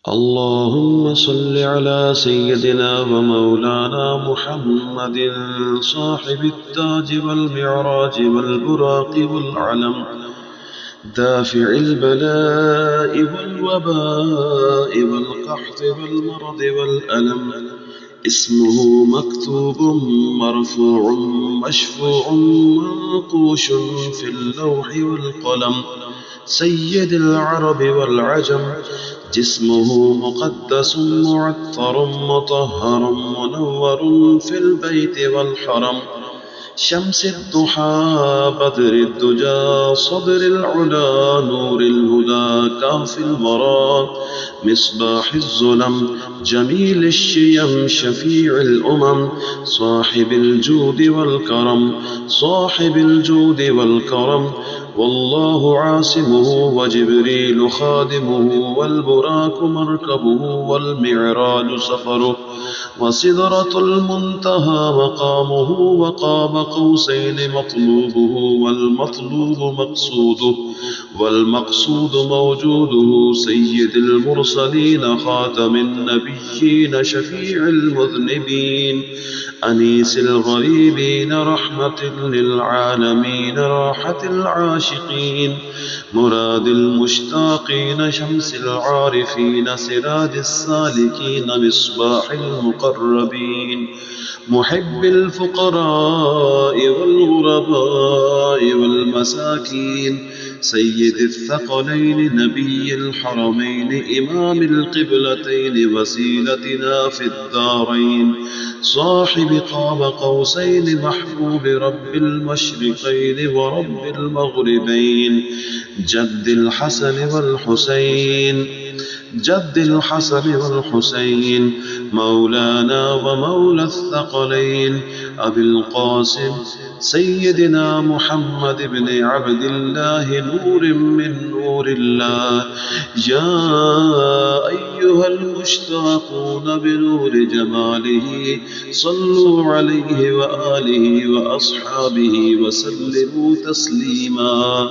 اللهم صل على سيدنا ومولانا محمد صاحب التاج والمعراج والبراق والعلم، دافع البلاء والوباء والقحط والمرض والألم، اسمه مكتوب مرفوع مشفوع منقوش في اللوح والقلم، سيد العرب والعجم، جسمه مقدس معطر مطهر منور في البيت والحرم، شمس الضحى بدر الدجى صدر العلا نور الهدى كاف الورى مصباح الظلم، جميل الشيم شفيع الأمم، صاحب الجود والكرم، صاحب الجود والكرم، والله عاصمه وجبريل خادمه والبراك مركبه والمعراج سفره، وسدرة المنتهى مقامه، وقاب قوسين مطلوبه، والمطلوب مقصوده، والمقصود موجوده، سيد المرسلين خاتم النبيين شفيع المذنبين، أنيس الغريبين رحمة للعالمين راحة العاشقين، مراد المشتاقين شمس العارفين سراج السالكين مصباح المقربين، محب الفقراء والغرباء والمساكين، سيد الثقلين نبي الحرمين إمام القبلتين وسيلتنا في الدارين، صاحب قاب قوسين محبوب رب المشرقين ورب المغربين، جد الحسن والحسين، جد الحسن والحسين، مولانا ومولى الثقلين، أبي القاسم سيدنا محمد بن عبد الله نور من نور الله، يا أيها المشتاقون بنور جماله صلوا عليه وآله وأصحابه وسلموا تسليما.